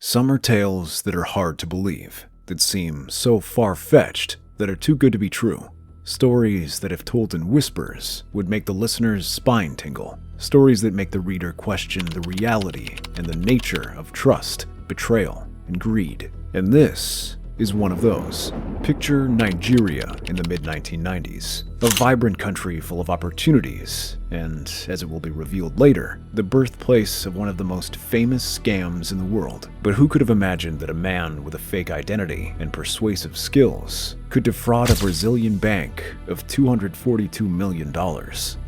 Some are tales that are hard to believe, that seem so far-fetched that are too good to be true. Stories that, if told in whispers, would make the listener's spine tingle. Stories that make the reader question the reality and the nature of trust, betrayal, and greed. And this is one of those. Picture Nigeria in the mid-1990s, a vibrant country full of opportunities, and, as it will be revealed later, the birthplace of one of the most famous scams in the world. But who could have imagined that a man with a fake identity and persuasive skills could defraud a Brazilian bank of $242 million?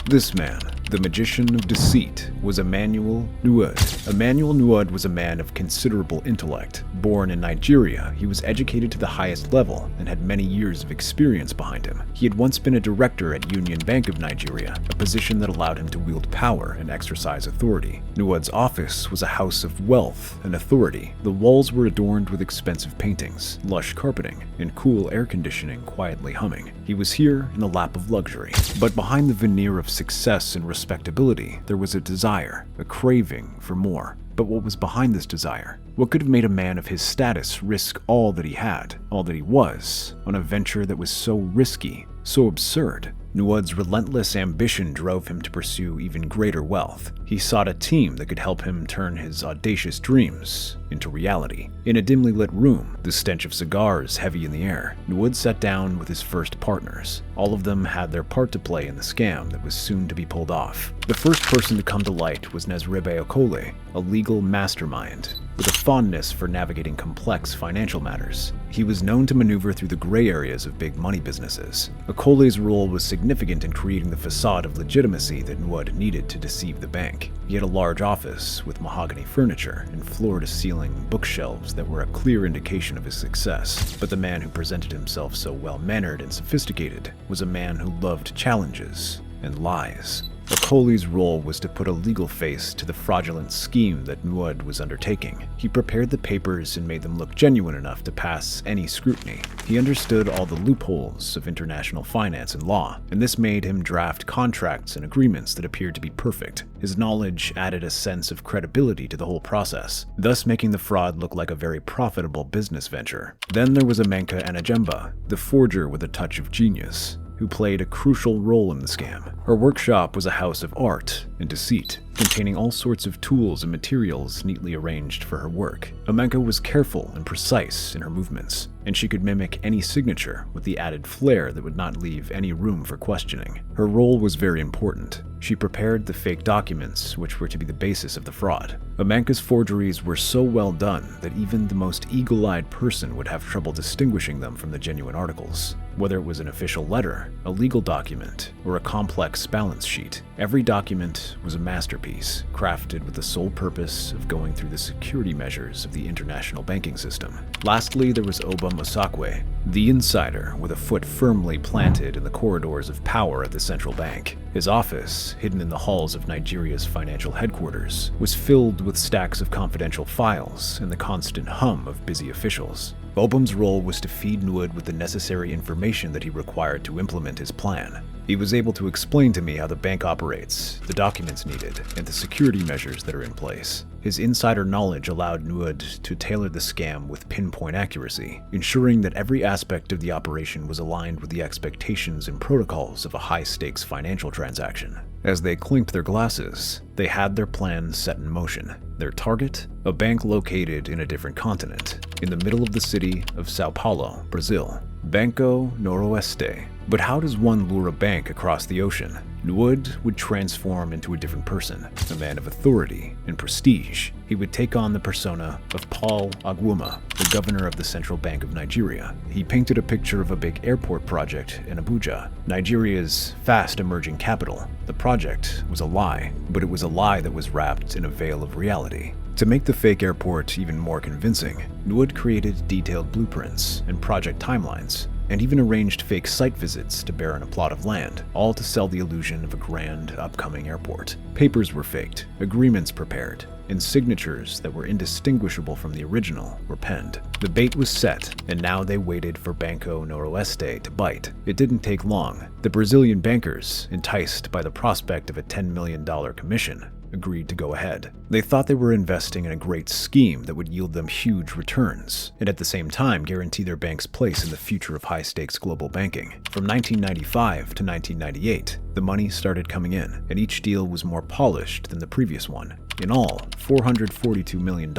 This man, the magician of deceit, was Emmanuel Nwude. Emmanuel Nwude was a man of considerable intellect. Born in Nigeria, he was educated to the highest level and had many years of experience behind him. He had once been a director at Union Bank of Nigeria, a position that allowed him to wield power and exercise authority. Nwude's office was a house of wealth and authority. The walls were adorned with expensive paintings, lush carpeting, and cool air conditioning quietly humming. He was here in the lap of luxury. But behind the veneer of success and respectability, there was a desire, a craving for more. But what was behind this desire? What could have made a man of his status risk all that he had, all that he was, on a venture that was so risky, so absurd? Nwude's relentless ambition drove him to pursue even greater wealth. He sought a team that could help him turn his audacious dreams into reality. In a dimly lit room, the stench of cigars heavy in the air, Nwude sat down with his first partners. All of them had their part to play in the scam that was soon to be pulled off. The first person to come to light was Nesrebe Okole, a legal mastermind with a fondness for navigating complex financial matters. He was known to maneuver through the gray areas of big money businesses. Okole's role was significant in creating the facade of legitimacy that Nwude needed to deceive the bank. He had a large office with mahogany furniture and floor-to-ceiling bookshelves that were a clear indication of his success. But the man who presented himself so well-mannered and sophisticated was a man who loved challenges and lies. Okole's role was to put a legal face to the fraudulent scheme that Nwude was undertaking. He prepared the papers and made them look genuine enough to pass any scrutiny. He understood all the loopholes of international finance and law, and this made him draft contracts and agreements that appeared to be perfect. His knowledge added a sense of credibility to the whole process, thus making the fraud look like a very profitable business venture. Then there was Amenka Anajemba, the forger with a touch of genius, who played a crucial role in the scam. Her workshop was a house of art and deceit, containing all sorts of tools and materials neatly arranged for her work. Amenka was careful and precise in her movements, and she could mimic any signature with the added flair that would not leave any room for questioning. Her role was very important. She prepared the fake documents which were to be the basis of the fraud. Amenka's forgeries were so well done that even the most eagle-eyed person would have trouble distinguishing them from the genuine articles. Whether it was an official letter, a legal document, or a complex balance sheet, every document was a masterpiece, crafted with the sole purpose of going through the security measures of the international banking system. Lastly, there was Obum Osakwe, the insider with a foot firmly planted in the corridors of power at the central bank. His office, hidden in the halls of Nigeria's financial headquarters, was filled with stacks of confidential files and the constant hum of busy officials. Obum's role was to feed Nwude with the necessary information that he required to implement his plan. He was able to explain to me how the bank operates, the documents needed, and the security measures that are in place. His insider knowledge allowed Nwude to tailor the scam with pinpoint accuracy, ensuring that every aspect of the operation was aligned with the expectations and protocols of a high-stakes financial transaction. As they clinked their glasses, they had their plans set in motion. Their target? A bank located in a different continent, in the middle of the city of Sao Paulo, Brazil. Banco Noroeste. But how does one lure a bank across the ocean? Nwude would transform into a different person, a man of authority and prestige. He would take on the persona of Paul Agwuma, the governor of the Central Bank of Nigeria. He painted a picture of a big airport project in Abuja, Nigeria's fast emerging capital. The project was a lie, but it was a lie that was wrapped in a veil of reality. To make the fake airport even more convincing, Nwude created detailed blueprints and project timelines, and even arranged fake site visits to bear on a plot of land, all to sell the illusion of a grand, upcoming airport. Papers were faked, agreements prepared, and signatures that were indistinguishable from the original were penned. The bait was set, and now they waited for Banco Noroeste to bite. It didn't take long. The Brazilian bankers, enticed by the prospect of a $10 million commission, agreed to go ahead. They thought they were investing in a great scheme that would yield them huge returns, and at the same time guarantee their bank's place in the future of high-stakes global banking. From 1995 to 1998, the money started coming in, and each deal was more polished than the previous one. In all, $442 million,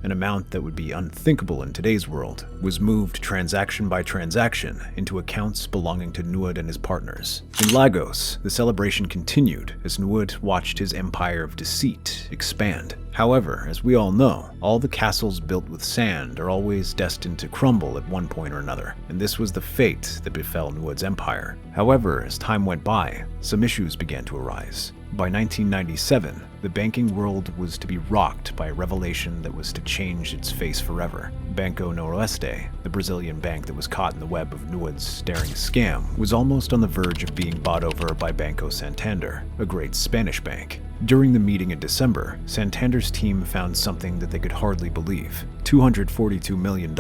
an amount that would be unthinkable in today's world, was moved transaction by transaction into accounts belonging to Nwude and his partners. In Lagos, the celebration continued as Nwude watched his empire of deceit expand. However, as we all know, all the castles built with sand are always destined to crumble at one point or another, and this was the fate that befell Nwude's empire. However, as time went by, some issues began to arise. By 1997, the banking world was to be rocked by a revelation that was to change its face forever. Banco Noroeste, the Brazilian bank that was caught in the web of Nwude's staring scam, was almost on the verge of being bought over by Banco Santander, a great Spanish bank. During the meeting in December, Santander's team found something that they could hardly believe. $242 million,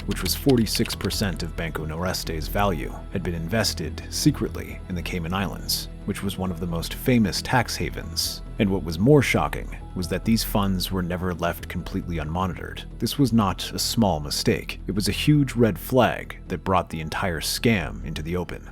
which was 46% of Banco Noreste's value, had been invested secretly in the Cayman Islands, which was one of the most famous tax havens. And what was more shocking was that these funds were never left completely unmonitored. This was not a small mistake. It was a huge red flag that brought the entire scam into the open.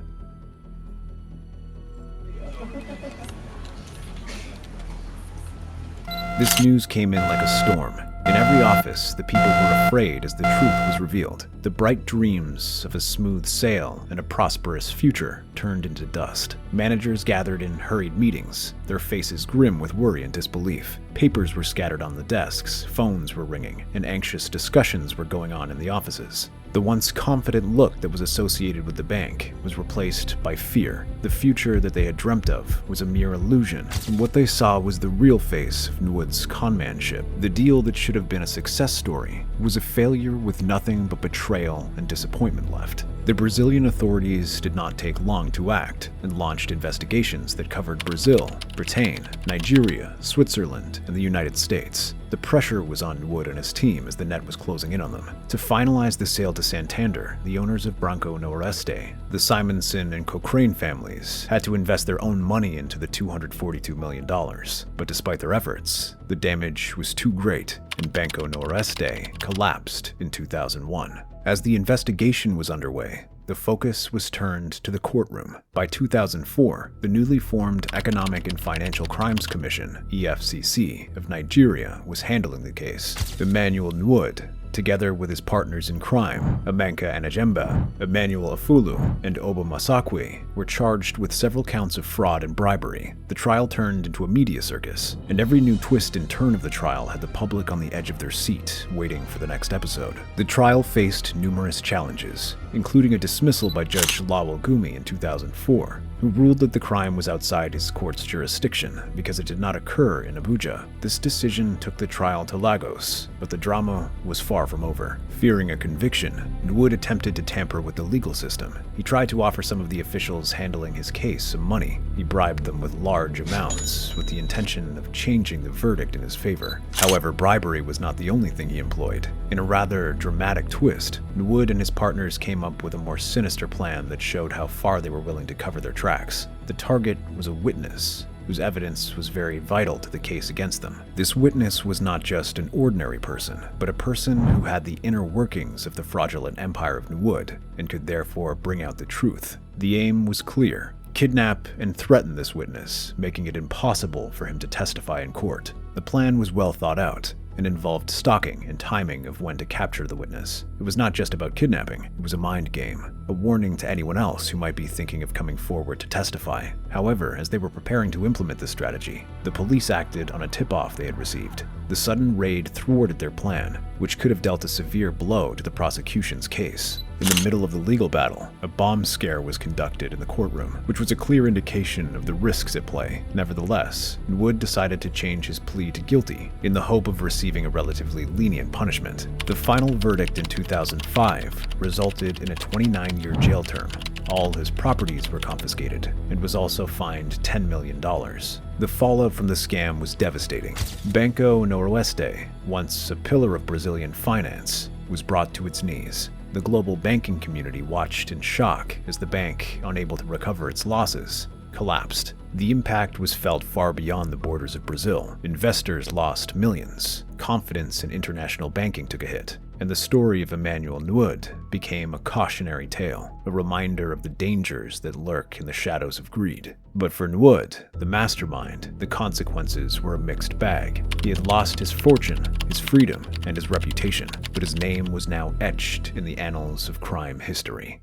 This news came in like a storm. In every office, the people were afraid as the truth was revealed. The bright dreams of a smooth sail and a prosperous future turned into dust. Managers gathered in hurried meetings, their faces grim with worry and disbelief. Papers were scattered on the desks, phones were ringing, and anxious discussions were going on in the offices. The once confident look that was associated with the bank was replaced by fear. The future that they had dreamt of was a mere illusion, and what they saw was the real face of Nwude's conmanship. The deal that should have been a success story was a failure with nothing but betrayal and disappointment left. The Brazilian authorities did not take long to act and launched investigations that covered Brazil, Britain, Nigeria, Switzerland, and the United States. The pressure was on Nwude and his team as the net was closing in on them. To finalize the sale to Santander, the owners of Banco Noreste, the Simonson and Cochrane families, had to invest their own money into the $242 million. But despite their efforts, the damage was too great, and Banco Noreste collapsed in 2001. As the investigation was underway, the focus was turned to the courtroom. By 2004, the newly formed Economic and Financial Crimes Commission, EFCC, of Nigeria was handling the case. Emmanuel Nwude, together with his partners in crime, Amanka Anajemba, Emmanuel Afulu, and Oba Masakwi, were charged with several counts of fraud and bribery. The trial turned into a media circus, and every new twist and turn of the trial had the public on the edge of their seat, waiting for the next episode. The trial faced numerous challenges, including a dismissal by Judge Lawal Gumi in 2004, who ruled that the crime was outside his court's jurisdiction because it did not occur in Abuja. This decision took the trial to Lagos, but the drama was far from over. Fearing a conviction, Nwude attempted to tamper with the legal system. He tried to offer some of the officials handling his case some money. He bribed them with large amounts, with the intention of changing the verdict in his favor. However, bribery was not the only thing he employed. In a rather dramatic twist, Nwude and his partners came up with a more sinister plan that showed how far they were willing to cover their tracks. The target was a witness whose evidence was very vital to the case against them. This witness was not just an ordinary person, but a person who had the inner workings of the fraudulent empire of Nwude and could therefore bring out the truth. The aim was clear: kidnap and threaten this witness, making it impossible for him to testify in court. The plan was well thought out and involved stalking and timing of when to capture the witness. It was not just about kidnapping, it was a mind game, a warning to anyone else who might be thinking of coming forward to testify. However, as they were preparing to implement this strategy, the police acted on a tip-off they had received. The sudden raid thwarted their plan, which could have dealt a severe blow to the prosecution's case. In the middle of the legal battle, a bomb scare was conducted in the courtroom, which was a clear indication of the risks at play. Nevertheless, Nwude decided to change his plea to guilty in the hope of receiving a relatively lenient punishment. The final verdict in 2005 resulted in a 29-year jail term. All his properties were confiscated and was also fined $10 million. The fallout from the scam was devastating. Banco Noroeste, once a pillar of Brazilian finance, was brought to its knees. The global banking community watched in shock as the bank, unable to recover its losses, collapsed. The impact was felt far beyond the borders of Brazil. Investors lost millions. Confidence in international banking took a hit. And the story of Emmanuel Nwude became a cautionary tale, a reminder of the dangers that lurk in the shadows of greed. But for Nwude, the mastermind, the consequences were a mixed bag. He had lost his fortune, his freedom, and his reputation, but his name was now etched in the annals of crime history.